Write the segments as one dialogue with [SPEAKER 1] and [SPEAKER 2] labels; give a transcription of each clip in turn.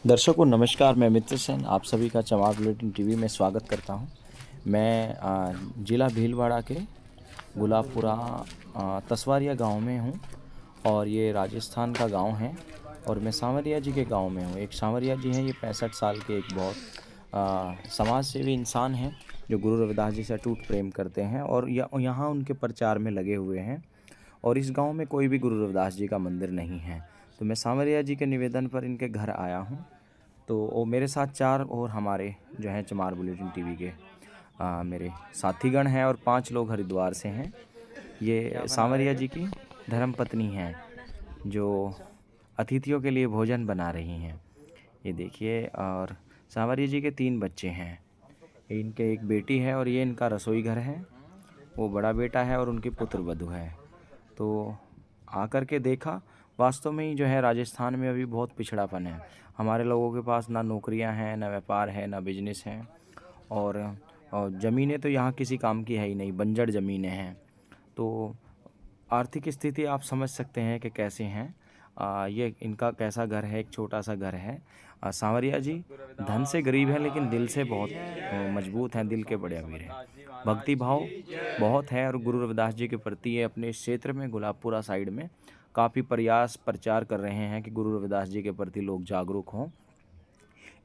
[SPEAKER 1] दर्शकों नमस्कार, मैं मित्र सेन आप सभी का चमार बुलेटिन टीवी में स्वागत करता हूं। मैं ज़िला भीलवाड़ा के गुलाबपुरा तसवारिया गांव में हूं और ये राजस्थान का गांव है और मैं सांवरिया जी के गांव में हूं। एक सांवरिया जी हैं, ये 65 साल के एक बहुत समाज सेवी इंसान हैं जो गुरु रविदास जी से अटूट प्रेम करते हैं और यहाँ उनके प्रचार में लगे हुए हैं। और इस गांव में कोई भी गुरु रविदास जी का मंदिर नहीं है, तो मैं सांवरिया जी के निवेदन पर इनके घर आया हूं। तो वो मेरे साथ 4 और हमारे जो हैं चमार बुलेटिन टीवी के मेरे साथीगण हैं और 5 लोग हरिद्वार से हैं। ये सांवरिया जी की धर्मपत्नी हैं जो अतिथियों के लिए भोजन बना रही हैं। ये देखिए, और सांवरिया जी के 3 बच्चे हैं। इनके एक बेटी है और ये इनका रसोई घर है। वो बड़ा बेटा है और उनकी पुत्र वधू है। तो आकर के देखा, वास्तव में ही जो है राजस्थान में अभी बहुत पिछड़ापन है। हमारे लोगों के पास ना नौकरियां हैं, ना व्यापार है, ना बिजनेस है और ज़मीनें तो यहाँ किसी काम की है ही नहीं, बंजर ज़मीनें हैं। तो आर्थिक स्थिति आप समझ सकते हैं कि कैसे हैं। ये इनका कैसा घर है, एक छोटा सा घर है। सांवरिया जी धन से गरीब हैं लेकिन दिल से बहुत मजबूत हैं, दिल के बड़े अमीर हैं। भक्ति भाव बहुत है और गुरु रविदास जी के प्रति ये अपने इस क्षेत्र में गुलाबपुरा साइड में काफ़ी प्रयास प्रचार कर रहे हैं कि गुरु रविदास जी के प्रति लोग जागरूक हों।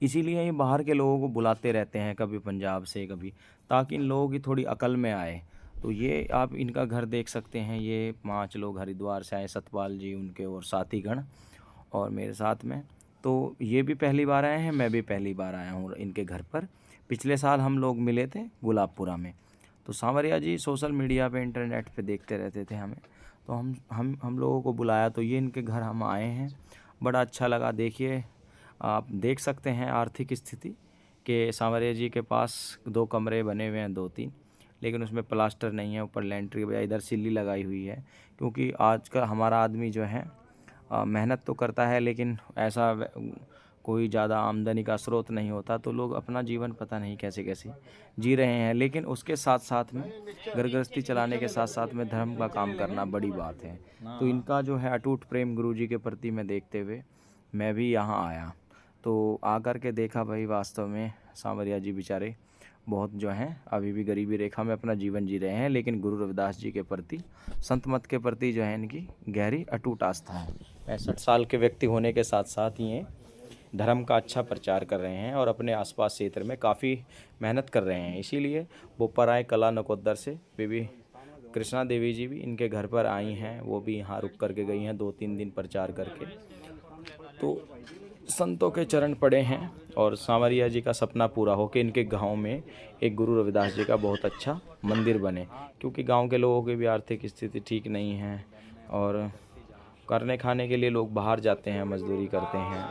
[SPEAKER 1] इसीलिए ये बाहर के लोगों को बुलाते रहते हैं, कभी पंजाब से कभी, ताकि इन लोगों की थोड़ी अकल में आए। तो ये आप इनका घर देख सकते हैं। ये 5 लोग हरिद्वार से आए, सतपाल जी उनके और साथीगण और मेरे साथ में। तो ये भी पहली बार आए हैं, मैं भी पहली बार आया हूँ इनके घर पर। पिछले साल हम लोग मिले थे गुलाबपुरा में। तो सांवरिया जी सोशल मीडिया पे, इंटरनेट पे देखते रहते थे हमें, तो हम लोगों को बुलाया, तो ये इनके घर हम आए हैं। बड़ा अच्छा लगा। देखिए, आप देख सकते हैं आर्थिक स्थिति कि सांवरिया जी के पास 2 कमरे बने हुए हैं, 2-3, लेकिन उसमें प्लास्टर नहीं है। ऊपर लेंट्री के बजाय इधर सिल्ली लगाई हुई है, क्योंकि आज का हमारा आदमी जो है मेहनत तो करता है लेकिन ऐसा कोई ज़्यादा आमदनी का स्रोत नहीं होता, तो लोग अपना जीवन पता नहीं कैसे कैसे जी रहे हैं। लेकिन उसके साथ साथ में घर गृहस्थी चलाने के साथ साथ में धर्म का काम करना बड़ी बात है। तो इनका जो है अटूट प्रेम गुरु जी के प्रति मैं देखते हुए मैं भी यहाँ आया। तो आकर के देखा, भाई वास्तव में सांवरिया जी बेचारे बहुत जो हैं अभी भी गरीबी रेखा में अपना जीवन जी रहे हैं, लेकिन गुरु रविदास जी के प्रति, संत मत के प्रति जो है इनकी गहरी अटूट आस्था है। 65 साल के व्यक्ति होने के साथ साथ ये धर्म का अच्छा प्रचार कर रहे हैं और अपने आसपास क्षेत्र में काफ़ी मेहनत कर रहे हैं। इसीलिए बोपराय कला नकोदर से बीबी कृष्णा देवी जी भी इनके घर पर आई हैं। वो भी यहाँ रुक करके गई हैं 2-3 दिन प्रचार करके। तो संतों के चरण पड़े हैं और सांवरिया जी का सपना पूरा हो कि इनके गांव में एक गुरु रविदास जी का बहुत अच्छा मंदिर बने, क्योंकि गांव के लोगों की भी आर्थिक स्थिति ठीक नहीं है और करने खाने के लिए लोग बाहर जाते हैं, मजदूरी करते हैं।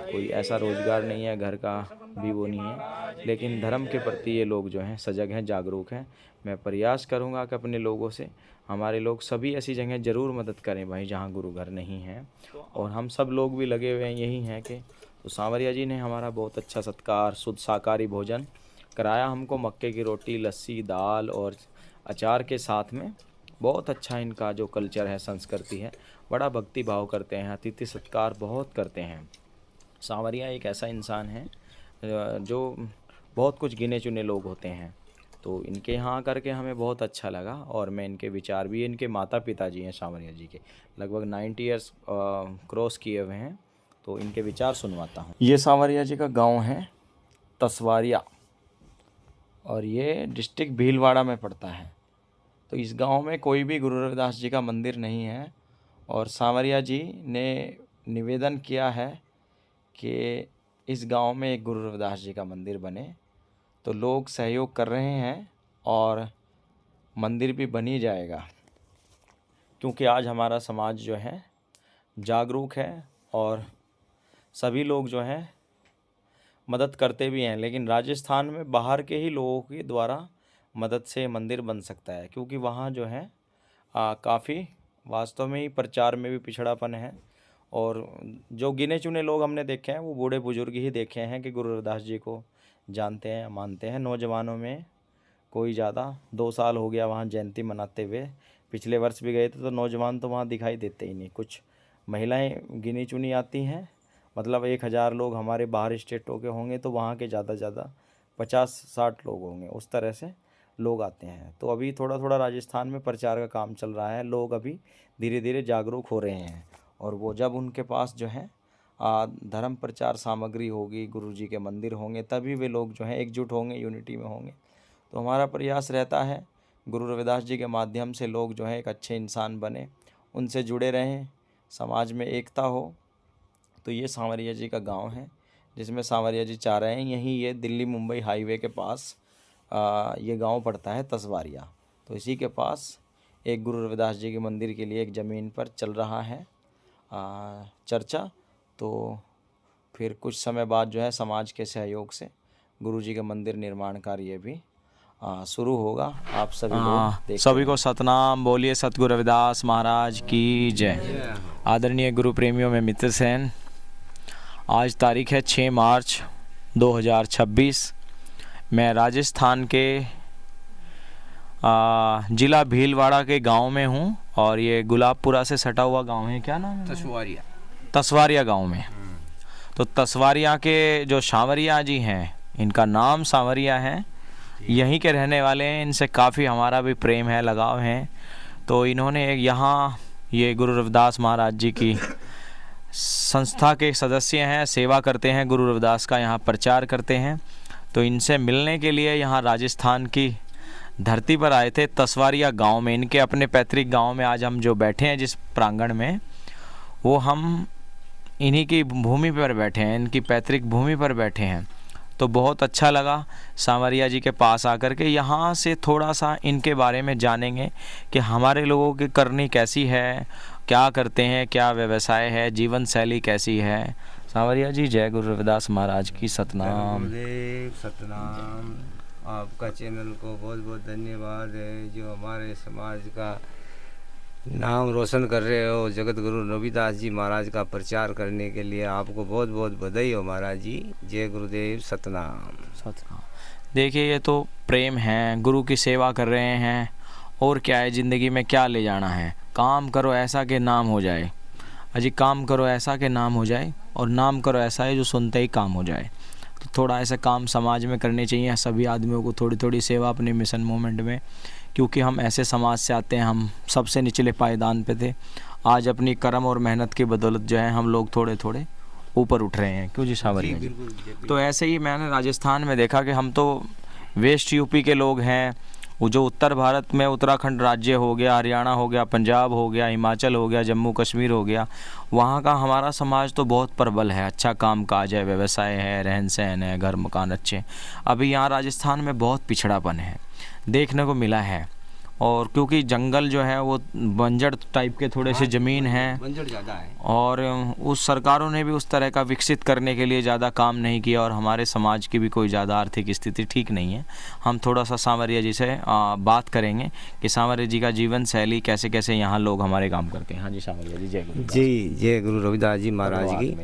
[SPEAKER 1] कोई ऐसा रोज़गार नहीं है, घर का भी वो नहीं है, लेकिन धर्म के प्रति ये लोग जो हैं सजग हैं, जागरूक हैं। मैं प्रयास करूंगा कि अपने लोगों से, हमारे लोग सभी ऐसी जगह ज़रूर मदद करें भाई जहां गुरु घर नहीं है। और हम सब लोग भी लगे हुए हैं यही हैं कि, तो सांवरिया जी ने हमारा बहुत अच्छा सत्कार, शुद्ध शाकाहारी भोजन कराया हमको। मक्के की रोटी, लस्सी, दाल और अचार के साथ में। बहुत अच्छा इनका जो कल्चर है, संस्कृति है, बड़ा भक्ति भाव करते हैं, अतिथि सत्कार बहुत करते हैं। सांवरिया एक ऐसा इंसान है जो बहुत कुछ गिने चुने लोग होते हैं। तो इनके यहाँ आकर के हमें बहुत अच्छा लगा और मैं इनके विचार भी, इनके माता पिता जी हैं सांवरिया जी के, लगभग 90 ईयर्स क्रॉस किए हुए हैं, तो इनके विचार सुनवाता हूँ। ये सांवरिया जी का गांव है तसवारिया और ये डिस्ट्रिक्ट भीलवाड़ा में पड़ता है। तो इस गांव में कोई भी गुरु रविदास जी का मंदिर नहीं है और सांवरिया जी ने निवेदन किया है कि इस गांव में एक गुरु रविदास जी का मंदिर बने। तो लोग सहयोग कर रहे हैं और मंदिर भी बन ही जाएगा, क्योंकि आज हमारा समाज जो है जागरूक है और सभी लोग जो हैं मदद करते भी हैं। लेकिन राजस्थान में बाहर के ही लोगों के द्वारा मदद से मंदिर बन सकता है, क्योंकि वहाँ जो है काफ़ी वास्तव में ही प्रचार में भी पिछड़ापन है। और जो गिने चुने लोग हमने देखे हैं वो बूढ़े बुजुर्ग ही देखे हैं कि गुरु रविदास जी को जानते हैं, मानते हैं। नौजवानों में कोई ज़्यादा, 2 साल हो गया वहाँ जयंती मनाते हुए, पिछले वर्ष भी गए थे, तो नौजवान तो वहाँ दिखाई देते ही नहीं। कुछ महिलाएं गिनी चुनी आती हैं, मतलब 1000 लोग हमारे बाहर स्टेटों के होंगे तो वहाँ के ज़्यादा से ज़्यादा 50-60 लोग होंगे, उस तरह से लोग आते हैं। तो अभी थोड़ा थोड़ा राजस्थान में प्रचार का काम चल रहा है, लोग अभी धीरे धीरे जागरूक हो रहे हैं। और वो जब उनके पास जो है धर्म प्रचार सामग्री होगी, गुरु जी के मंदिर होंगे, तभी वे लोग जो हैं एकजुट होंगे, यूनिटी में होंगे। तो हमारा प्रयास रहता है गुरु रविदास जी के माध्यम से लोग जो है एक अच्छे इंसान बने, उनसे जुड़े रहें, समाज में एकता हो। तो ये सांवरिया जी का गांव है जिसमें सांवरिया जी चाह रहे हैं। यहीं ये दिल्ली मुंबई हाईवे के पास ये गांव पड़ता है तसवारिया। तो इसी के पास एक गुरु रविदास जी के मंदिर के लिए एक ज़मीन पर चल रहा है चर्चा। तो फिर कुछ समय बाद जो है समाज के सहयोग से गुरु जी के मंदिर निर्माण कार्य भी शुरू होगा। आप सभी लोग
[SPEAKER 2] सभी को सतनाम बोलिए, सतगुरु रविदास महाराज की जय। आदरणीय गुरु प्रेमियों में मित्र सेन, आज तारीख है 6 मार्च 2026। मैं राजस्थान के ज़िला भीलवाड़ा के गांव में हूं और ये गुलाबपुरा से सटा हुआ गांव है। क्या नाम है? तसवारिया गांव में। तो तसवारिया के जो सांवरिया जी हैं, इनका नाम सांवरिया है, यहीं के रहने वाले हैं। इनसे काफ़ी हमारा भी प्रेम है, लगाव है। तो इन्होंने यहाँ ये गुरु रविदास महाराज जी की संस्था के सदस्य हैं, सेवा करते हैं, गुरु रविदास का यहाँ प्रचार करते हैं। तो इनसे मिलने के लिए यहाँ राजस्थान की धरती पर आए थे, तसवारिया गांव में। इनके अपने पैतृक गांव में आज हम जो बैठे हैं जिस प्रांगण में, वो हम इन्हीं की भूमि पर बैठे हैं, इनकी पैतृक भूमि पर बैठे हैं। तो बहुत अच्छा लगा सांवरिया जी के पास आकर के। यहाँ से थोड़ा सा इनके बारे में जानेंगे कि हमारे लोगों की करनी कैसी है, क्या करते हैं, क्या व्यवसाय है, जीवन शैली कैसी है। सांवरिया जी, जय गुरु रविदास महाराज की सतनाम।
[SPEAKER 3] सतनाम। आपका चैनल को बहुत बहुत धन्यवाद है, जो हमारे समाज का नाम रोशन कर रहे हो। जगत गुरु रविदास जी महाराज का प्रचार करने के लिए आपको बहुत बहुत बधाई हो महाराज जी। जय गुरुदेव, सतनाम।
[SPEAKER 2] सतनाम। देखिए, ये तो प्रेम है, गुरु की सेवा कर रहे हैं। और क्या है ज़िंदगी में, क्या ले जाना है? काम करो ऐसा कि नाम हो जाए। अजी, काम करो ऐसा कि नाम हो जाए, और नाम करो ऐसा है जो सुनते ही काम हो जाए। तो थोड़ा ऐसा काम समाज में करने चाहिए सभी आदमियों को, थोड़ी थोड़ी सेवा अपने मिशन मूवमेंट में। क्योंकि हम ऐसे समाज से आते हैं, हम सबसे निचले पायदान पे थे। आज अपनी कर्म और मेहनत की बदौलत जो है हम लोग थोड़े थोड़े ऊपर उठ रहे हैं। क्यों जी सांवरिया जी? तो ऐसे ही मैंने राजस्थान में देखा कि हम तो वेस्ट यूपी के लोग हैं। वो जो उत्तर भारत में उत्तराखंड राज्य हो गया, हरियाणा हो गया, पंजाब हो गया, हिमाचल हो गया, जम्मू कश्मीर हो गया, वहाँ का हमारा समाज तो बहुत प्रबल है। अच्छा काम काज है, व्यवसाय है, रहन सहन है, घर मकान अच्छे। अभी यहाँ राजस्थान में बहुत पिछड़ापन है, देखने को मिला है। और क्योंकि जंगल जो है वो बंजर टाइप के थोड़े से ज़मीन है,
[SPEAKER 3] बंजर ज़्यादा है।
[SPEAKER 2] और उस सरकारों ने भी उस तरह का विकसित करने के लिए ज़्यादा काम नहीं किया। और हमारे समाज की भी कोई ज़्यादा आर्थिक स्थिति ठीक नहीं है। हम थोड़ा सा सांवरिया जी से बात करेंगे कि सांवरिया जी का जीवन शैली कैसे कैसे यहाँ लोग हमारे काम करते हैं। हाँ जी सांवरिया जी, जय गुरु।
[SPEAKER 3] जी, जय गुरु रविदास जी महाराज की।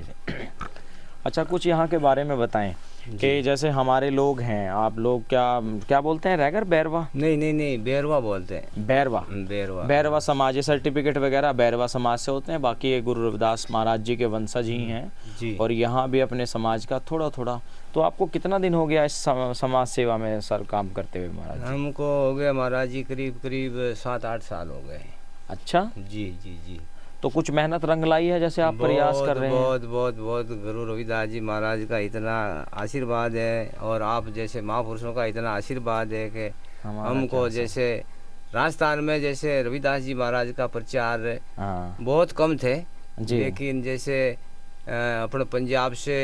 [SPEAKER 2] अच्छा, कुछ यहाँ के बारे में बताएं कि जैसे हमारे लोग हैं, आप लोग क्या बोलते हैं? रैगर, बैरवा?
[SPEAKER 3] नहीं, बैरवा बोलते हैं।
[SPEAKER 2] बैरवा समाज, सर्टिफिकेट वगैरह बैरवा समाज से होते हैं। बाकी ये गुरु रविदास महाराज जी के वंशज ही हैं
[SPEAKER 3] जी।
[SPEAKER 2] और यहाँ भी अपने समाज का थोड़ा थोड़ा। तो आपको कितना दिन हो गया इस समाज सेवा में सर काम करते हुए महाराज?
[SPEAKER 3] हमको हो गया महाराज जी करीब 7-8 साल हो गए।
[SPEAKER 2] अच्छा
[SPEAKER 3] जी जी जी।
[SPEAKER 2] तो कुछ मेहनत रंग लाई है, जैसे आप प्रयास कर रहे हैं?
[SPEAKER 3] बहुत गुरु रविदास जी महाराज का इतना आशीर्वाद है, और आप जैसे महापुरुषों का इतना आशीर्वाद है कि हमको जैसे राजस्थान में जैसे रविदास जी महाराज का प्रचार बहुत कम थे, लेकिन जैसे अपने पंजाब से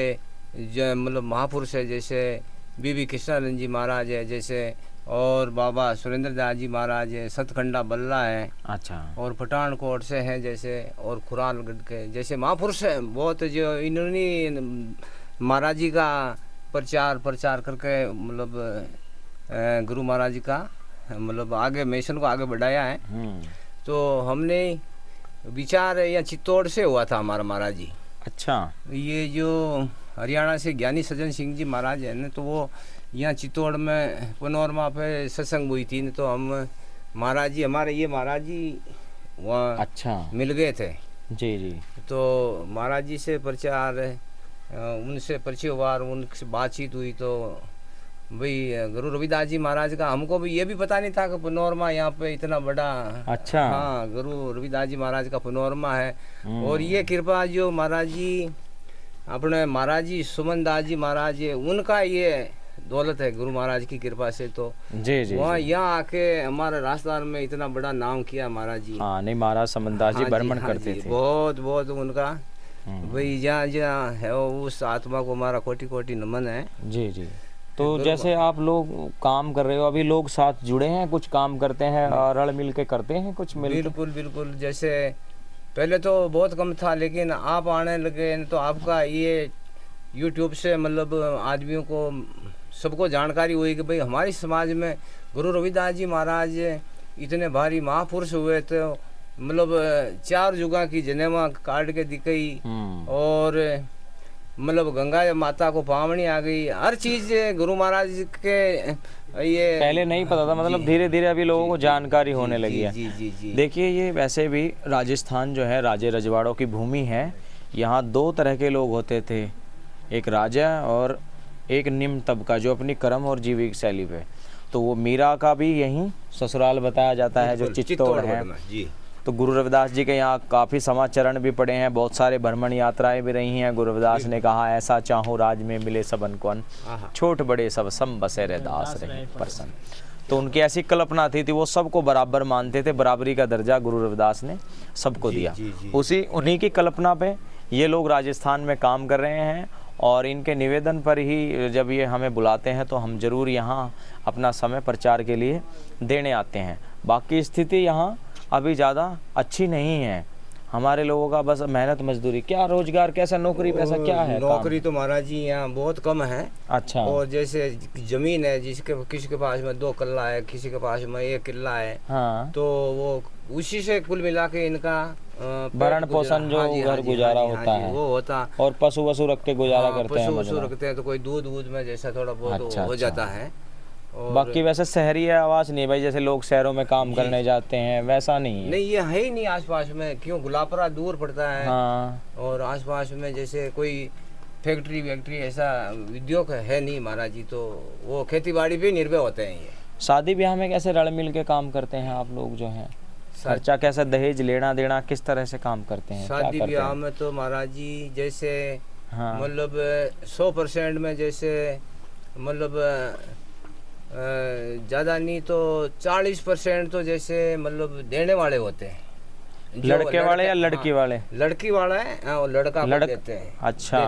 [SPEAKER 3] जो मतलब महापुरुष है, जैसे बीबी कृष्णानंद जी महाराज है, जैसे और बाबा सुरेंद्र दास जी महाराज है, सतखंडा बल्ला है।
[SPEAKER 2] अच्छा। और
[SPEAKER 3] पठानकोट से हैं जैसे, और खुरालगढ़ के जैसे महापुरुष हैं बहुत, जो इन्होंने महाराज जी का प्रचार करके मतलब गुरु महाराज जी का मतलब आगे मिशन को आगे बढ़ाया है। तो हमने विचार या चित्तौड़ से हुआ था हमारा महाराज जी।
[SPEAKER 2] अच्छा।
[SPEAKER 3] ये जो हरियाणा से ज्ञानी सज्जन सिंह जी महाराज है ना, तो वो यहाँ चित्तौड़ में पनोरमा पे सत्संग हुई थी, तो हम महाराज जी, हमारे ये महाराज जी वहाँ
[SPEAKER 2] अच्छा
[SPEAKER 3] मिल गए थे।
[SPEAKER 2] जी जी।
[SPEAKER 3] तो महाराज जी से प्रचार उनसे परिचय हुआ और उनसे बातचीत हुई तो भाई गुरु रविदास जी महाराज का हमको भी ये भी पता नहीं था कि पनोरमा यहाँ पे इतना बड़ा।
[SPEAKER 2] अच्छा।
[SPEAKER 3] हाँ, गुरु रविदास जी महाराज का पनोरमा है। और ये कृपा जो महाराज जी अपने महाराज जी सुमन दास जी महाराज उनका ये दौलत है गुरु महाराज की कृपा से। तो
[SPEAKER 2] जी जी
[SPEAKER 3] वहाँ यहाँ आके हमारे राजस्थान में इतना बड़ा नाम किया महाराज जी।
[SPEAKER 2] हाँ, नहीं महाराज समनदास जी भ्रमण करते थे।
[SPEAKER 3] बहुत बहुत उनका भाई जहाँ जहाँ है उस आत्मा को हमारा कोटि कोटि नमन है।
[SPEAKER 2] जी जी। तो जैसे आप लोग काम कर रहे हो, अभी लोग साथ जुड़े हैं, कुछ काम करते हैं और रल मिल के करते हैं कुछ मिल?
[SPEAKER 3] बिल्कुल बिल्कुल। जैसे पहले तो बहुत कम था, लेकिन आप आने लगे तो आपका ये यूट्यूब से मतलब आदमियों को सबको जानकारी हुई कि भाई हमारे समाज में गुरु रविदास जी महाराज इतने भारी महापुरुष हुए। तो मतलब 4 जुगा की जनेवा काट के दिखाई और मतलब गंगा माता को पावनी आ गई, हर चीज गुरु महाराज के ये
[SPEAKER 2] पहले नहीं पता था, मतलब धीरे धीरे अभी लोगों को जानकारी होने लगी है।
[SPEAKER 3] जी जी जी।
[SPEAKER 2] देखिए ये वैसे भी राजस्थान जो है राजे रजवाड़ों की भूमि है। यहाँ 2 तरह के लोग होते थे, एक राजा और एक निम्न तबका जो अपनी कर्म और जीविका शैली पे। तो वो मीरा का भी यहीं ससुराल बताया जाता है जो चित्तौड़ है।
[SPEAKER 3] जी।
[SPEAKER 2] तो गुरु रविदास जी के यहाँ काफ़ी समाचरण भी पड़े हैं, बहुत सारे भ्रमण यात्राएं भी रही हैं। गुरु रविदास ने कहा ऐसा चाहो राज में मिले सबन को अन, छोट बड़े सब सम बसे रे दास रहे प्रसन्न। तो उनकी ऐसी कल्पना थी वो सबको बराबर मानते थे, बराबरी का दर्जा गुरु रविदास ने सबको दिया। उन्हीं की कल्पना पे ये लोग राजस्थान में काम कर रहे हैं और इनके निवेदन पर ही जब ये हमें बुलाते हैं तो हम जरूर यहाँ अपना समय प्रचार के लिए देने आते हैं। बाकी स्थिति यहाँ अभी ज़्यादा अच्छी नहीं है हमारे लोगों का, बस मेहनत मजदूरी। क्या रोजगार, कैसा नौकरी पैसा क्या है?
[SPEAKER 3] नौकरी तो महाराज जी यहाँ बहुत कम है।
[SPEAKER 2] अच्छा।
[SPEAKER 3] और जैसे जमीन है जिसके किसी के पास में 2 किल्ला है, किसी के पास में 1 किल्ला है।
[SPEAKER 2] हाँ।
[SPEAKER 3] तो वो उसी से कुल मिला के इनका
[SPEAKER 2] भरण पोषण जो घर गुजारा होता है
[SPEAKER 3] वो होता।
[SPEAKER 2] और पशु वशु रख के गुजारा करते हैं।
[SPEAKER 3] पशु रखते हैं तो कोई दूध में जैसा थोड़ा बहुत हो जाता है।
[SPEAKER 2] और बाकी वैसे शहरी आवास नहीं भाई, जैसे लोग शहरों में काम करने जाते हैं वैसा नहीं है।
[SPEAKER 3] नहीं, ये है ही नहीं आसपास में, क्यों गुलाबपुरा दूर पड़ता है।
[SPEAKER 2] हाँ।
[SPEAKER 3] और आसपास में जैसे कोई फैक्ट्री ऐसा उद्योग है नहीं महाराज जी। तो वो खेती बाड़ी पे निर्भर होते हैं। ये
[SPEAKER 2] शादी ब्याह में कैसे रल मिल के काम करते हैं आप लोग जो हैं? खर्चा कैसे, दहेज लेना देना किस तरह से काम करते हैं?
[SPEAKER 3] शादी ब्याह में तो महाराज जी जैसे मतलब 100% में जैसे मतलब ज़्यादा नहीं तो 40% तो जैसे मतलब देने वाले होते हैं।
[SPEAKER 2] लड़के वाले या लड़की वाले?
[SPEAKER 3] लड़की वाला है और लड़का देते हैं।
[SPEAKER 2] अच्छा।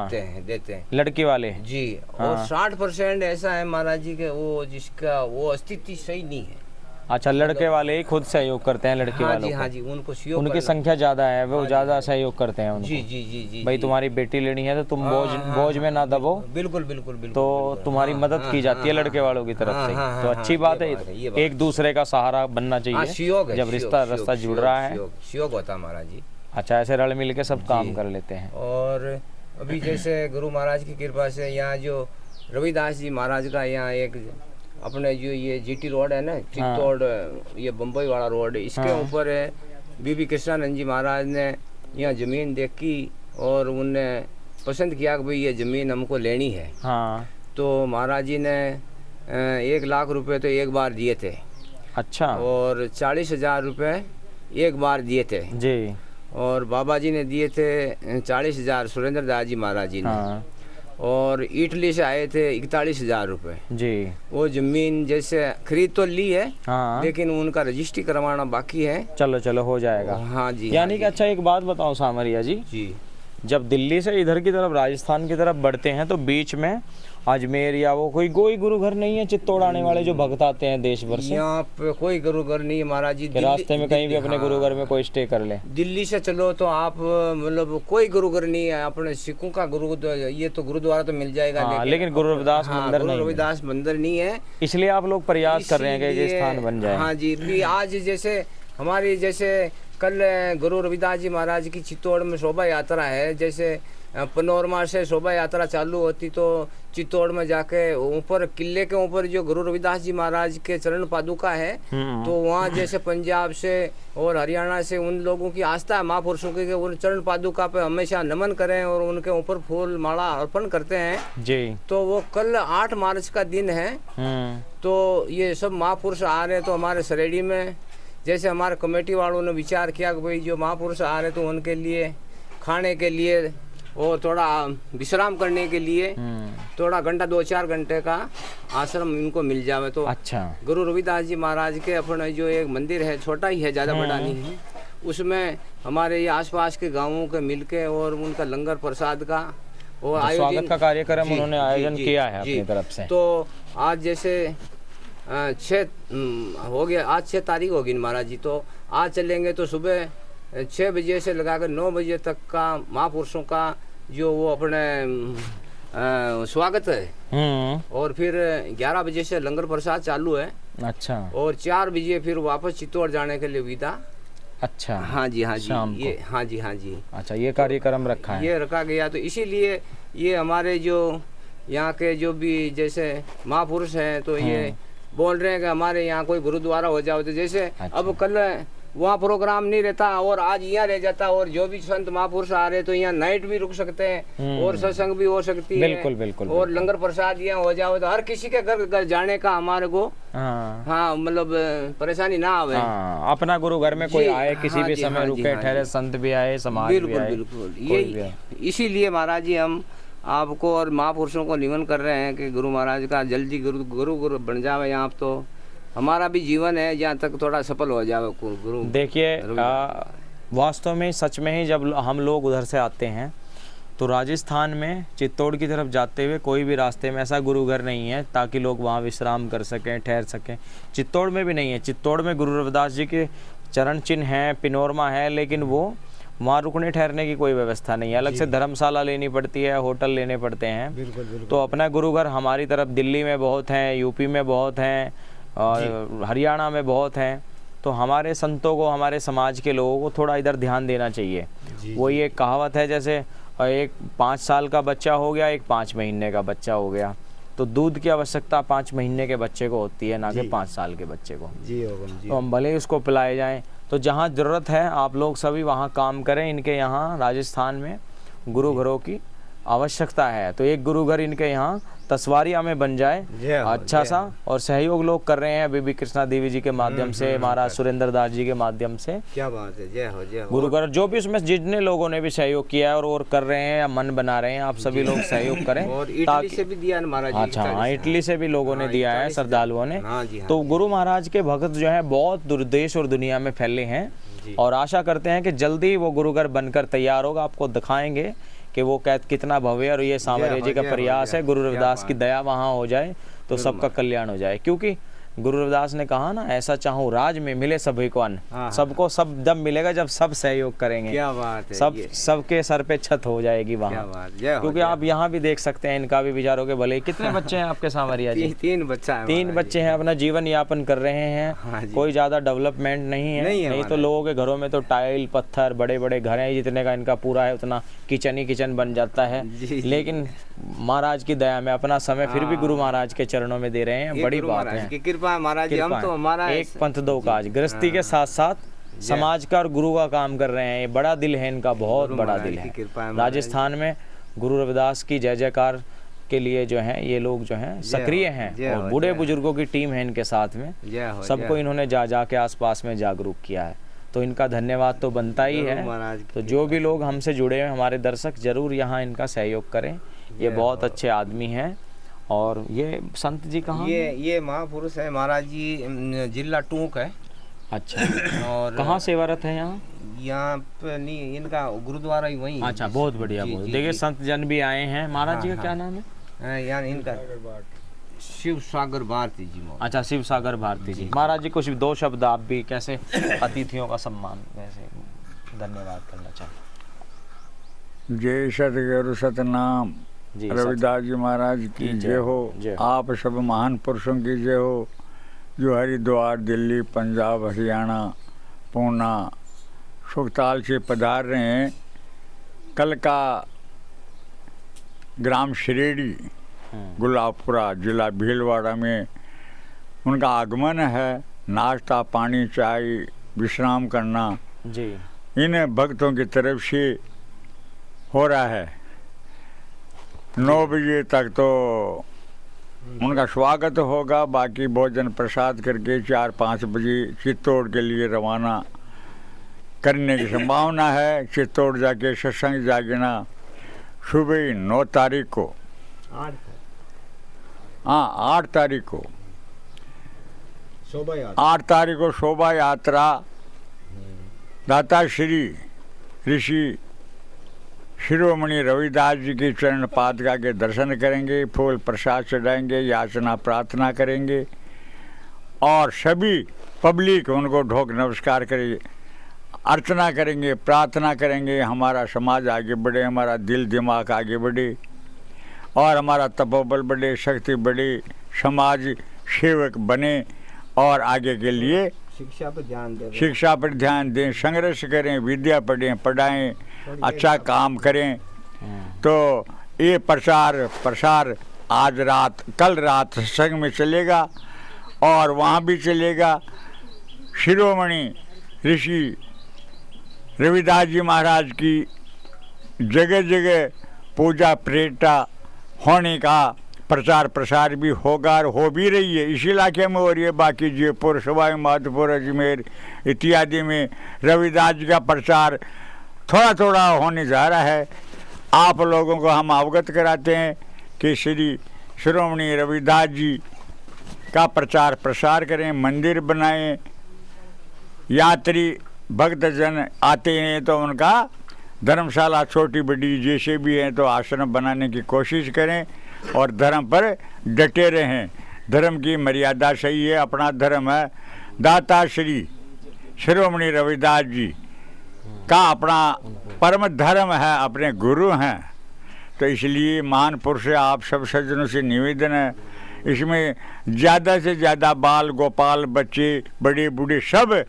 [SPEAKER 3] देते हैं लड़की वाले जी। और 60% ऐसा है महाराज जी के वो जिसका वो स्थिति सही नहीं है।
[SPEAKER 2] अच्छा, लड़के वाले ही खुद सहयोग करते हैं लड़की वालों को?
[SPEAKER 3] हाँ जी, उनको सहयोग,
[SPEAKER 2] उनकी संख्या ज्यादा है, वो ज्यादा सहयोग करते हैं उनको।
[SPEAKER 3] जी जी जी जी।
[SPEAKER 2] भाई तुम्हारी बेटी लेनी है तो तुम बोझ में ना दबो।
[SPEAKER 3] बिल्कुल बिल्कुल बिल्कुल।
[SPEAKER 2] तो तुम्हारी मदद की जाती है लड़के वालों की तरफ से। तो अच्छी बात है, एक दूसरे का सहारा बनना चाहिए जब रिश्ता जुड़ रहा है।
[SPEAKER 3] सहयोग होता महाराज जी।
[SPEAKER 2] अच्छा, ऐसे रल मिल के सब काम कर लेते हैं।
[SPEAKER 3] और अभी जैसे गुरु महाराज की कृपा से यहाँ जो रविदास जी महाराज का यहाँ एक अपने जो ये जीटी रोड है ना, चित्तौड़ ये बम्बई वाला रोड, इसके ऊपर बीबी कृष्णानंद जी महाराज ने यहाँ ज़मीन देखी और उनने पसंद किया कि भाई ये ज़मीन हमको लेनी है।
[SPEAKER 2] हाँ।
[SPEAKER 3] तो महाराज जी ने 1 लाख रुपए तो एक बार दिए थे।
[SPEAKER 2] अच्छा।
[SPEAKER 3] और 40,000 रुपये एक बार दिए थे
[SPEAKER 2] जी।
[SPEAKER 3] और बाबा जी ने दिए थे 40,000 सुरेंद्र दास जी महाराज जी ने।
[SPEAKER 2] हाँ।
[SPEAKER 3] और इटली से आए थे 41,000 रुपये
[SPEAKER 2] जी।
[SPEAKER 3] वो जमीन जैसे खरीद तो ली है।
[SPEAKER 2] हाँ।
[SPEAKER 3] लेकिन उनका रजिस्ट्री करवाना बाकी है।
[SPEAKER 2] चलो हो जाएगा।
[SPEAKER 3] हाँ जी।
[SPEAKER 2] यानी कि अच्छा, एक बात बताओ सामरिया जी, जब दिल्ली से इधर की तरफ राजस्थान की तरफ बढ़ते हैं तो बीच में अजमेर या वो कोई गुरु घर नहीं है चित्तौड़ आने वाले जो भक्त आते हैं देश भर से?
[SPEAKER 3] यहाँ पे कोई गुरु घर नहीं है महाराज जी।
[SPEAKER 2] रास्ते में कहीं भी अपने गुरु घर में कोई स्टे कर ले? दिल्ली
[SPEAKER 3] से चलो तो आप मतलब कोई गुरु घर नहीं है। अपने सिखों का गुरु ये तो गुरुद्वारा तो मिल जाएगा।
[SPEAKER 2] लेकिन गुरु रविदास मंदिर नहीं,
[SPEAKER 3] रविदास मंदिर नहीं है। इसलिए
[SPEAKER 2] आप लोग प्रयास कर रहे हैं कि स्थान बन जाए।
[SPEAKER 3] हाँ जी। आज जैसे हमारी जैसे कल गुरु रविदास जी महाराज की चित्तौड़ में शोभा यात्रा है, जैसे पनोरमा से शोभा यात्रा चालू होती तो चित्तौड़ में जाके ऊपर किले के ऊपर जो गुरु रविदास जी महाराज के चरण पादुका है, तो वहाँ जैसे पंजाब से और हरियाणा से उन लोगों की आस्था है महापुरुषों की कि उन चरण पादुका पे हमेशा नमन करें और उनके ऊपर फूल माला अर्पण करते हैं
[SPEAKER 2] जी।
[SPEAKER 3] तो वो कल 8 मार्च का दिन है। तो ये सब महापुरुष आ रहे हैं, तो हमारे सरेडी में जैसे हमारे कमेटी वालों ने विचार किया कि भाई जो महापुरुष आ रहे हैं तो उनके लिए खाने के लिए और थोड़ा विश्राम करने के लिए थोड़ा घंटा 2-4 घंटे का आश्रम इनको मिल जावे। तो
[SPEAKER 2] अच्छा,
[SPEAKER 3] गुरु रविदास जी महाराज के अपने जो एक मंदिर है, छोटा ही है, ज़्यादा बड़ा नहीं है, उसमें हमारे ये आसपास के गांवों के मिलके और उनका लंगर प्रसाद का और
[SPEAKER 2] तो स्वागत का कार्यक्रम उन्होंने आयोजन किया है
[SPEAKER 3] जी।
[SPEAKER 2] अपनी तरफ से।
[SPEAKER 3] तो आज जैसे 6 हो गया, आज 6 तारीख होगी महाराज जी, तो आज चलेंगे तो सुबह 6 बजे से लगाकर 9 बजे तक का महापुरुषों का जो वो अपने स्वागत है और फिर 11 बजे से लंगर प्रसाद चालू है।
[SPEAKER 2] अच्छा,
[SPEAKER 3] और 4 बजे फिर वापस चित्तौड़ जाने के लिए विदा।
[SPEAKER 2] अच्छा,
[SPEAKER 3] हाँ जी, हाँ जी, ये हाँ जी, हाँ जी।
[SPEAKER 2] अच्छा, ये कार्यक्रम रखा है,
[SPEAKER 3] ये रखा गया। तो इसीलिए ये हमारे जो यहाँ के जो भी जैसे महापुरुष हैं तो ये बोल रहे हैं कि हमारे यहाँ कोई गुरुद्वारा हो जाओ। तो जैसे अब कल वहाँ प्रोग्राम नहीं रहता और आज यहाँ रह जाता, और जो भी संत महापुरुष आ रहे तो यहाँ नाइट भी रुक सकते हैं और सत्संग भी हो सकती है।
[SPEAKER 2] बिल्कुल बिल्कुल।
[SPEAKER 3] और लंगर प्रसाद यहाँ हो जाओ तो हर किसी के घर जाने का हमारे को हाँ मतलब परेशानी ना आवे।
[SPEAKER 2] अपना गुरु घर में कोई आए किसी भी समय रुके ठहरे, संत भी आए, समाज भी आए।
[SPEAKER 3] बिल्कुल ये इसीलिए महाराज जी हम आपको और महापुरुषों को निमंत्रण कर रहे हैं कि गुरु महाराज का जल्दी गुरु बन जावे यहाँ, तो हमारा भी जीवन है जहाँ तक थोड़ा सफल हो जाए गुरु।
[SPEAKER 2] देखिए वास्तव में सच में ही जब हम लोग उधर से आते हैं तो राजस्थान में चित्तौड़ की तरफ जाते हुए कोई भी रास्ते में ऐसा गुरु घर नहीं है ताकि लोग वहाँ विश्राम कर सकें, ठहर सकें। चित्तौड़ में भी नहीं है। चित्तौड़ में गुरु रविदास जी के चरण चिन्ह हैं, पिनोरमा है, लेकिन वो वहाँ रुकने ठहरने की कोई व्यवस्था नहीं है। अलग से धर्मशाला लेनी पड़ती है, होटल लेने पड़ते हैं। बिल्कुल। तो अपना गुरु घर हमारी तरफ दिल्ली में बहुत हैं, यूपी में बहुत हैं और हरियाणा में बहुत हैं। तो हमारे संतों को, हमारे समाज के लोगों को थोड़ा इधर ध्यान देना चाहिए। वो ये कहावत है जैसे एक 5 साल का बच्चा हो गया, एक 5 महीने का बच्चा हो गया, तो दूध की आवश्यकता 5 महीने के बच्चे को होती है, ना कि 5 साल के बच्चे को। तो हम भले ही उसको पिलाए जाएं। तो जहाँ ज़रूरत है आप लोग सभी वहाँ काम करें। इनके यहाँ राजस्थान में गुरु घरों की आवश्यकता है, तो एक गुरु घर इनके यहाँ तसवारिया में बन जाए अच्छा सा। और सहयोग लोग कर रहे हैं बीबी कृष्णा देवी जी के माध्यम से, महाराज सुरेंद्र दास जी के माध्यम से।
[SPEAKER 3] क्या बात है, जय हो, जय हो।
[SPEAKER 2] गुरु घर जो भी उसमें जितने लोगों ने भी सहयोग किया है और कर रहे हैं या मन बना रहे हैं, आप सभी लोग सहयोग करें।
[SPEAKER 3] और इटली से भी दिया है महाराज।
[SPEAKER 2] अच्छा, हाँ, इटली से भी लोगों ने दिया है, श्रद्धालुओं ने। तो गुरु महाराज के भक्त जो है बहुत दूर देश और दुनिया में फैले हैं और आशा करते हैं कि जल्दी वो गुरु घर बनकर तैयार होगा। आपको दिखाएंगे कि वो कितना भव्य और ये सांवरिया जी का प्रयास है। गुरु रविदास की दया वहाँ हो जाए तो सबका कल्याण हो जाए, क्योंकि गुरु रविदास ने कहा ना, ऐसा चाहूँ राज में मिले सभी को अन्न। सबको सब दम मिलेगा जब सब सहयोग करेंगे।
[SPEAKER 3] क्या बात है,
[SPEAKER 2] सबके सर पे छत हो जाएगी वहाँ। क्योंकि आप यहाँ भी देख सकते हैं इनका भी विचारों के भले। कितने बच्चे हैं आपके सांवरिया जी?
[SPEAKER 3] 3 बच्चा है।
[SPEAKER 2] 3 बच्चे हैं, अपना जीवन यापन कर रहे हैं। कोई ज्यादा डेवलपमेंट नहीं है। नहीं तो लोगों के घरों में तो टाइल पत्थर बड़े बड़े घर हैं, जितने का इनका पूरा है उतना किचन ही किचन बन जाता है। लेकिन महाराज की दया में अपना समय फिर भी गुरु महाराज के चरणों में दे रहे हैं। बड़ी बात है
[SPEAKER 3] महाराज जी। हम तो हमारा
[SPEAKER 2] एक पंथ दो काज, गृहस्थी के साथ साथ समाज का और गुरु का काम कर रहे हैं। ये बड़ा दिल है इनका, बहुत बड़ा दिल है। राजस्थान में गुरु रविदास की जय जयकार के लिए जो है ये लोग जो हैं सक्रिय हैं और बूढ़े बुजुर्गों की टीम है इनके साथ में। सबको इन्होंने जा के आसपास में जागरूक किया है, तो इनका धन्यवाद तो बनता ही है। तो जो भी लोग हमसे जुड़े हुए हमारे दर्शक जरूर यहाँ इनका सहयोग करें। ये बहुत अच्छे आदमी हैं। और ये संत जी कहाँ?
[SPEAKER 3] ये महापुरुष है महाराज जी, जिला टूक है।
[SPEAKER 2] अच्छा, और कहाँ सेवारत है यहाँ?
[SPEAKER 3] यहाँ पे नहीं, इनका गुरुद्वारा ही वहीं।
[SPEAKER 2] अच्छा, बहुत बढ़िया। देखिए संत जन भी आए हैं। महाराज जी का क्या नाम है?
[SPEAKER 3] यहाँ इनका शिव सागर भारती जी।
[SPEAKER 2] अच्छा, शिव सागर भारती जी। महाराज जी कुछ 2 शब्द आप भी कैसे अतिथियों का सम्मान कैसे धन्यवाद करना चाहते?
[SPEAKER 4] जय सतगुरु सतनाम रविदास जी महाराज की जय हो। आप सब महान पुरुषों की जय हो जो हरिद्वार, दिल्ली, पंजाब, हरियाणा, पूना, सुखताल से पधार रहे हैं। कल का ग्राम शिरेडी गुलाबपुरा जिला भीलवाड़ा में उनका आगमन है। नाश्ता पानी चाय विश्राम करना
[SPEAKER 2] जी
[SPEAKER 4] इन भक्तों की तरफ से हो रहा है। 9 बजे तक तो उनका स्वागत होगा। बाकी भोजन प्रसाद करके 4-5 बजे चित्तौड़ के लिए रवाना करने की संभावना है। चित्तौड़ जाके सत्संग जागना सुबह 9 तारीख को, 8 तारीख को 8 तारीख को शोभा यात्रा दाता श्री ऋषि शिरोमणि रविदास जी की चरण पादुका के दर्शन करेंगे, फूल प्रसाद चढ़ाएंगे, याचना प्रार्थना करेंगे और सभी पब्लिक उनको ढोक नमस्कार करेंगे, अर्चना करेंगे, प्रार्थना करेंगे। हमारा समाज आगे बढ़े, हमारा दिल दिमाग आगे बढ़े और हमारा तपोबल बढ़े, शक्ति बढ़े, समाज सेवक बने और आगे के लिए शिक्षा पर ध्यान दें, संघर्ष करें, विद्या पढ़ें, पढ़ाएं, अच्छा काम करें। तो ये प्रसार आज रात, कल रात सत्संग में चलेगा और वहाँ भी चलेगा। शिरोमणि ऋषि रविदास जी महाराज की जगह जगह पूजा प्रेटा होने का प्रचार प्रसार भी होगा और हो भी रही है। इस इलाके में हो रही है। बाकी जयपुर, सवाई माधोपुर, अजमेर इत्यादि में रविदास जी का प्रचार थोड़ा थोड़ा होने जा रहा है। आप लोगों को हम अवगत कराते हैं कि श्री शिरोमणि रविदास जी का प्रचार प्रसार करें, मंदिर बनाएं, यात्री भक्तजन आते हैं तो उनका धर्मशाला छोटी बड़ी जैसे भी हैं तो आश्रम बनाने की कोशिश करें और धर्म पर डटे रहें। धर्म की मर्यादा सही है, अपना धर्म है। दाता श्री शिरोमणि रविदास जी का अपना परम धर्म है, अपने गुरु हैं। तो इसलिए महान पुरुष है, आप सब सज्जनों से निवेदन है इसमें ज़्यादा से ज़्यादा बाल गोपाल बच्चे बड़े बूढ़े सब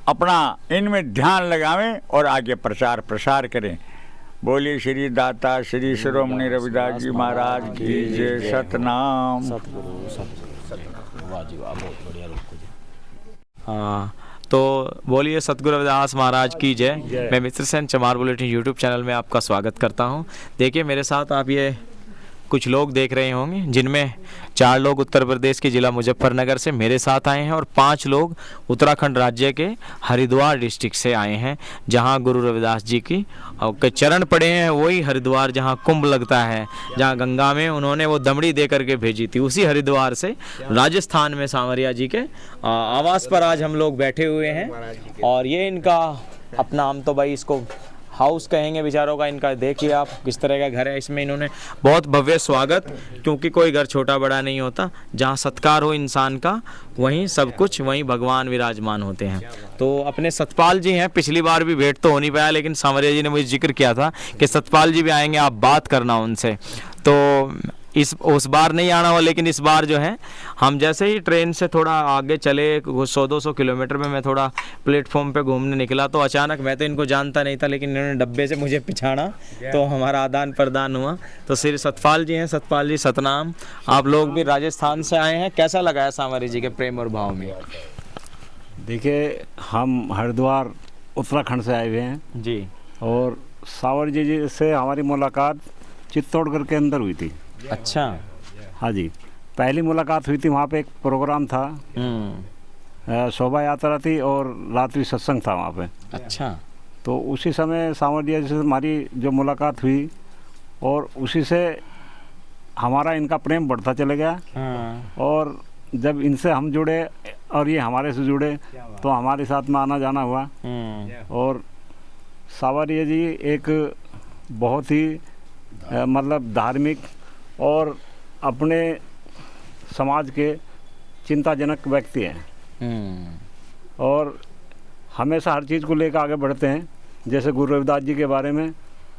[SPEAKER 4] अपना इनमें ध्यान लगावें और आगे प्रचार प्रसार करें। बोलिए श्री दाता श्री शिरोमणि रविदास जी महाराज की जय। सतनाम।
[SPEAKER 2] हाँ, तो बोलिए सतगुरु रविदास महाराज की जय। मैं मित्र सेन चमार बुलेटिन यूट्यूब चैनल में आपका स्वागत करता हूँ। देखिए मेरे साथ आप ये कुछ लोग देख रहे होंगे, जिनमें 4 लोग उत्तर प्रदेश के ज़िला मुजफ्फरनगर से मेरे साथ आए हैं और 5 लोग उत्तराखंड राज्य के हरिद्वार डिस्ट्रिक्ट से आए हैं, जहां गुरु रविदास जी की के चरण पड़े हैं। वही हरिद्वार जहां कुंभ लगता है, जहां गंगा में उन्होंने वो दमड़ी दे करके भेजी थी, उसी हरिद्वार से राजस्थान में सांवरिया जी के आवास पर आज हम लोग बैठे हुए हैं। और ये इनका अपना, हम तो भाई इसको हाउस कहेंगे बेचारों का। इनका देखिए आप किस तरह का घर है। इसमें इन्होंने बहुत भव्य स्वागत, क्योंकि कोई घर छोटा बड़ा नहीं होता, जहाँ सत्कार हो इंसान का वहीं सब कुछ, वहीं भगवान विराजमान होते हैं। तो अपने सतपाल जी हैं, पिछली बार भी भेंट तो हो नहीं पाया, लेकिन सांवरिया जी ने मुझे जिक्र किया था कि सतपाल जी भी आएंगे, आप बात करना उनसे। तो उस बार नहीं आना हुआ, लेकिन इस बार जो है हम जैसे ही ट्रेन से थोड़ा आगे चले 100-200 किलोमीटर में मैं थोड़ा प्लेटफॉर्म पे घूमने निकला, तो अचानक, मैं तो इनको जानता नहीं था, लेकिन इन्होंने डब्बे से मुझे पिछाड़ा, तो हमारा आदान प्रदान हुआ। तो श्री सतपाल जी हैं। सतपाल जी सतनाम। आप लोग भी राजस्थान से आए हैं, कैसा लगा है सांवरिया जी के प्रेम और भाव में?
[SPEAKER 5] देखिए हम हरिद्वार उत्तराखंड से आए हुए हैं
[SPEAKER 2] जी,
[SPEAKER 5] और सांवरिया जी से हमारी मुलाकात चित्तौड़गढ़ के अंदर हुई थी।
[SPEAKER 2] अच्छा।
[SPEAKER 5] हाँ जी, पहली मुलाकात हुई थी, वहाँ पे एक प्रोग्राम था, शोभा यात्रा थी और रात्रि सत्संग था वहाँ पे।
[SPEAKER 2] अच्छा।
[SPEAKER 5] तो उसी समय सांवरिया जी से हमारी जो मुलाकात हुई और उसी से हमारा इनका प्रेम बढ़ता चला गया। और जब इनसे हम जुड़े और ये हमारे से जुड़े तो हमारे साथ में आना जाना हुआ। और सांवरिया जी एक बहुत ही मतलब धार्मिक और अपने समाज के चिंताजनक व्यक्ति हैं और हमेशा हर चीज़ को लेकर आगे बढ़ते हैं, जैसे गुरु रविदास जी के बारे में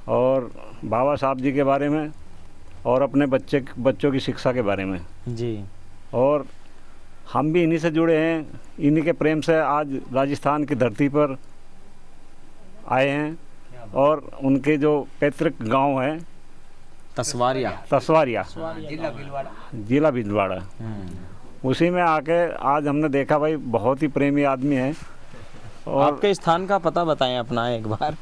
[SPEAKER 5] और बाबा साहब जी के बारे में और अपने बच्चों की शिक्षा के बारे में
[SPEAKER 2] जी।
[SPEAKER 5] और हम भी इन्हीं से जुड़े हैं, इन्हीं के प्रेम से आज राजस्थान की धरती पर आए हैं। और उनके जो पैतृक गांव है
[SPEAKER 2] तसवारिया।
[SPEAKER 5] तसवारिया, जिला भीलवाड़ा। उसी में आके आज हमने देखा भाई बहुत ही प्रेमी आदमी है। और
[SPEAKER 2] आपके स्थान का पता बताएं अपना एक बार।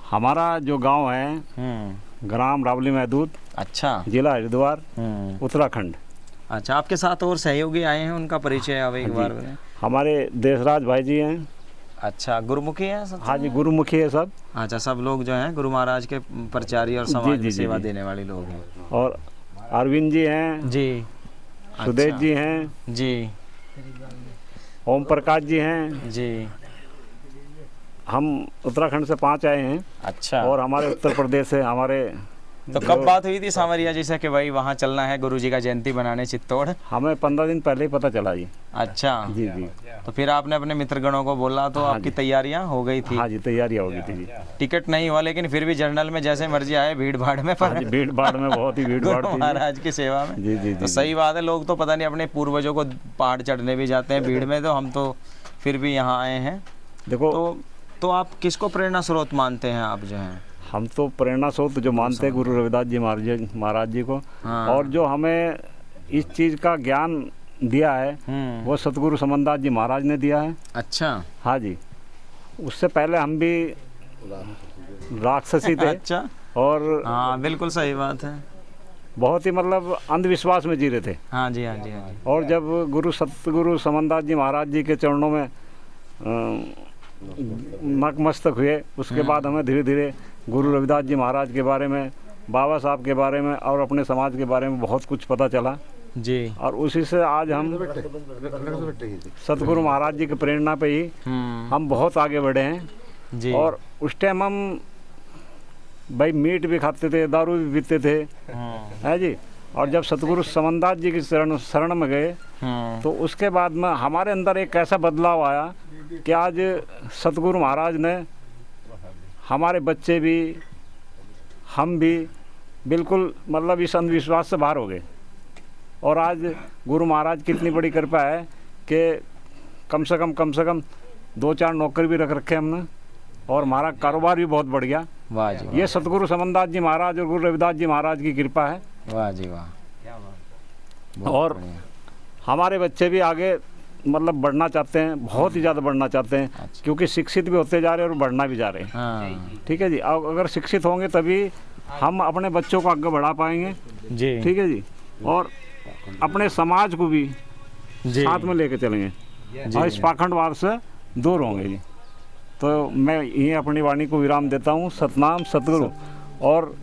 [SPEAKER 5] हमारा जो गांव है ग्राम रावली महदूद,
[SPEAKER 2] अच्छा,
[SPEAKER 5] जिला हरिद्वार, उत्तराखंड।
[SPEAKER 2] अच्छा, आपके साथ और सहयोगी आए हैं, उनका परिचय अब एक बार बताएं।
[SPEAKER 5] हमारे देशराज भाई जी हैं।
[SPEAKER 2] अच्छा, गुरुमुखी है सब?
[SPEAKER 5] हाँ जी, गुरुमुखी है सब।
[SPEAKER 2] अच्छा, सब लोग जो हैं गुरु महाराज के प्रचारी और समाज में सेवा देने वाले लोग हैं।
[SPEAKER 5] और अरविंद जी हैं
[SPEAKER 2] जी,
[SPEAKER 5] सुदेश
[SPEAKER 2] अच्छा,
[SPEAKER 5] जी हैं
[SPEAKER 2] जी
[SPEAKER 5] ओम प्रकाश जी हैं।
[SPEAKER 2] जी।
[SPEAKER 5] हम उत्तराखंड से 5 आए हैं।
[SPEAKER 2] अच्छा,
[SPEAKER 5] और हमारे उत्तर प्रदेश से हमारे
[SPEAKER 2] तो कब बात हुई थी सांवरिया जी से कि भाई वहाँ चलना है गुरुजी का जयंती बनाने चित्तौड़?
[SPEAKER 5] हमें 15 दिन पहले ही पता चला जी।
[SPEAKER 2] अच्छा
[SPEAKER 5] जी जी।
[SPEAKER 2] तो फिर आपने अपने मित्रगणों को बोला तो आपकी तैयारियां हो गई थी?
[SPEAKER 5] हाँ जी, तैयारियाँ हो गई थी जी।
[SPEAKER 2] टिकट नहीं हुआ लेकिन फिर भी जर्नल में जैसे मर्जी आए भीड़ भाड़ में, पर
[SPEAKER 5] हाँ जी, भीड़ भाड़ में बहुत ही भीड़ भाड़
[SPEAKER 2] गुरु
[SPEAKER 5] थी।
[SPEAKER 2] महाराज की सेवा में।
[SPEAKER 5] जी जी
[SPEAKER 2] तो
[SPEAKER 5] जी।
[SPEAKER 2] सही बात है, लोग तो पता नहीं अपने पूर्वजों को पहाड़ चढ़ने भी जाते हैं भीड़ में, तो हम तो फिर भी यहाँ आए हैं।
[SPEAKER 5] देखो
[SPEAKER 2] तो आप किसको प्रेरणा स्रोत मानते हैं आप जो हैं?
[SPEAKER 5] हम तो प्रेरणा स्रोत जो मानते हैं गुरु रविदास जी महाराज जी को।
[SPEAKER 2] हाँ।
[SPEAKER 5] और जो हमें इस चीज़ का ज्ञान दिया है वो सतगुरु समनदास जी महाराज ने दिया है।
[SPEAKER 2] अच्छा।
[SPEAKER 5] हाँ जी, उससे पहले हम भी राक्षसी थे।
[SPEAKER 2] अच्छा,
[SPEAKER 5] और
[SPEAKER 2] हाँ बिल्कुल सही बात है।
[SPEAKER 5] बहुत ही मतलब अंधविश्वास में जी रहे थे।
[SPEAKER 2] हाँ जी, हाँ जी, हाँ जी।
[SPEAKER 5] और जब सतगुरु समनदास जी महाराज जी के चरणों में नतमस्तक हुए, उसके बाद हमें धीरे धीरे गुरु रविदास जी महाराज के बारे में, बाबा साहब के बारे में और अपने समाज के बारे में बहुत कुछ पता चला
[SPEAKER 2] जी।
[SPEAKER 5] और उसी से आज हम सतगुरु महाराज जी की प्रेरणा पे ही हम बहुत आगे बढ़े हैं
[SPEAKER 2] जी।
[SPEAKER 5] और उस टाइम हम भाई मीट भी खाते थे, दारू भी पीते थे, है जी। और जब सतगुरु समनदास जी की शरण में गए तो उसके बाद में हमारे अंदर एक ऐसा बदलाव आया कि आज सतगुरु महाराज ने हमारे बच्चे भी, हम भी बिल्कुल मतलब इस अंधविश्वास से बाहर हो गए। और आज गुरु महाराज की इतनी बड़ी कृपा है कि कम से कम 2-4 नौकर भी रख रखे हमने और हमारा कारोबार भी बहुत बढ़ गया।
[SPEAKER 2] वाह जी,
[SPEAKER 5] ये सतगुरु समनदास जी महाराज और गुरु रविदास जी महाराज की कृपा है।
[SPEAKER 2] वाह जी वाह।
[SPEAKER 5] और हमारे बच्चे भी आगे मतलब बढ़ना चाहते हैं, बहुत ही ज़्यादा बढ़ना चाहते हैं।
[SPEAKER 2] अच्छा।
[SPEAKER 5] क्योंकि शिक्षित भी होते जा रहे हैं और बढ़ना भी जा रहे हैं।
[SPEAKER 2] हाँ
[SPEAKER 5] ठीक है जी। अगर शिक्षित होंगे तभी हम अपने बच्चों को आगे बढ़ा पाएंगे।
[SPEAKER 2] जी,
[SPEAKER 5] ठीक है जी। और अपने समाज को भी
[SPEAKER 2] जी
[SPEAKER 5] साथ में लेके चलेंगे और इस पाखंडवाद से दूर होंगे जी। तो मैं यही अपनी वाणी को विराम देता हूँ। सतनाम सतगुरु। और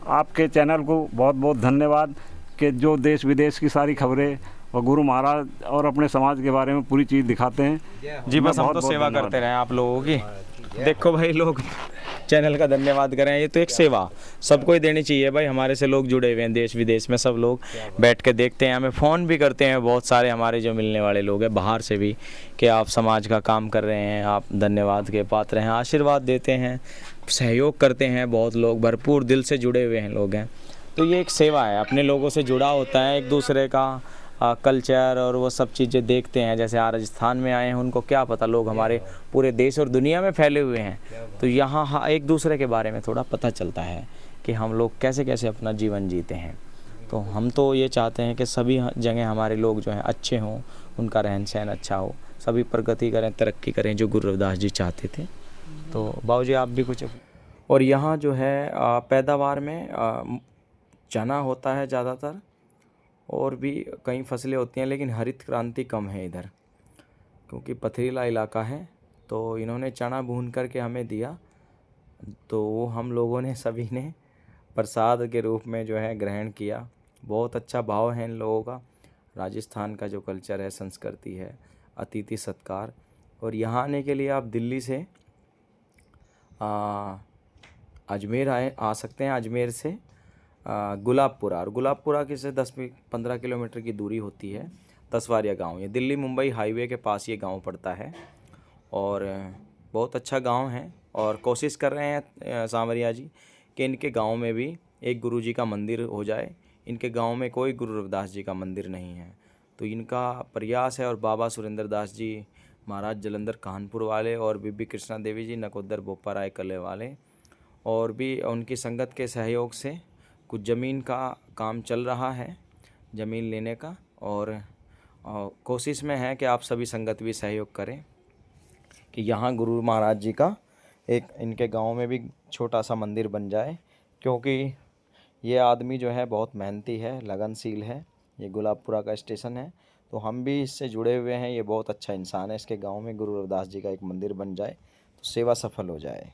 [SPEAKER 5] आपके चैनल को बहुत बहुत धन्यवाद कि जो देश विदेश की सारी खबरें और गुरु महाराज और अपने समाज के बारे में पूरी चीज़ दिखाते हैं
[SPEAKER 2] जी। बस हम
[SPEAKER 5] बहुत
[SPEAKER 2] तो
[SPEAKER 5] बहुत
[SPEAKER 2] सेवा
[SPEAKER 5] धन्यवाद।
[SPEAKER 2] करते रहें आप लोगों की। देखो भाई, लोग चैनल का धन्यवाद करें, ये तो एक सेवा सबको ही देनी चाहिए भाई। हमारे से लोग जुड़े हुए हैं देश विदेश में, सब लोग बैठ के देखते हैं, हमें फ़ोन भी करते हैं बहुत सारे हमारे जो मिलने वाले लोग हैं बाहर से भी कि आप समाज का काम कर रहे हैं, आप धन्यवाद के पात्र हैं, आशीर्वाद देते हैं, सहयोग करते हैं। बहुत लोग भरपूर दिल से जुड़े हुए हैं लोग हैं। तो ये एक सेवा है, अपने लोगों से जुड़ा होता है, एक दूसरे का कल्चर और वो सब चीज़ें देखते हैं। जैसे राजस्थान में आए हैं, उनको क्या पता लोग हमारे पूरे देश और दुनिया में फैले हुए हैं, तो यहाँ एक दूसरे के बारे में थोड़ा पता चलता है कि हम लोग कैसे कैसे अपना जीवन जीते हैं। तो हम तो ये चाहते हैं कि सभी जगह हमारे लोग जो हैं अच्छे हों, उनका रहन सहन अच्छा हो, सभी प्रगति करें, तरक्की करें, जो गुरु रविदास जी चाहते थे। तो बाबूजी आप भी कुछ। और यहाँ जो है पैदावार में चना होता है ज़्यादातर, और भी कई फसलें होती हैं, लेकिन हरित क्रांति कम है इधर क्योंकि पथरीला इलाका है। तो इन्होंने चना भून करके हमें दिया, तो वो हम लोगों ने सभी ने प्रसाद के रूप में जो है ग्रहण किया। बहुत अच्छा भाव है इन लोगों का। राजस्थान का जो कल्चर है, संस्कृति है, अतिथि सत्कार। और यहाँ आने के लिए आप दिल्ली से अजमेर आ सकते हैं। अजमेर से गुलाबपुरा, और गुलाबपुरा की से 10-15 किलोमीटर की दूरी होती है तसवारिया गांव। ये दिल्ली मुंबई हाईवे के पास ये गांव पड़ता है और बहुत अच्छा गांव है। और कोशिश कर रहे हैं सांवरिया जी कि इनके गांव में भी एक गुरु जी का मंदिर हो जाए। इनके गांव में कोई गुरु रविदास जी का मंदिर नहीं है, तो इनका प्रयास है। और बाबा सुरेंद्र दास जी महाराज जलंधर कानपुर वाले, और बीबी कृष्णा देवी जी नकोदर बोपा राय कले वाले,
[SPEAKER 1] और भी उनकी संगत के सहयोग से कुछ ज़मीन का काम चल रहा है, ज़मीन लेने का, और कोशिश में है कि आप सभी संगत भी सहयोग करें कि यहाँ गुरु महाराज जी का एक इनके गांव में भी छोटा सा मंदिर बन जाए, क्योंकि ये आदमी जो है बहुत मेहनती है, लगनशील है। ये गुलाबपुरा का स्टेशन है, तो हम भी इससे जुड़े हुए हैं। ये बहुत अच्छा इंसान है। इसके गांव में गुरु रविदास जी का एक मंदिर बन जाए तो सेवा सफल हो जाए।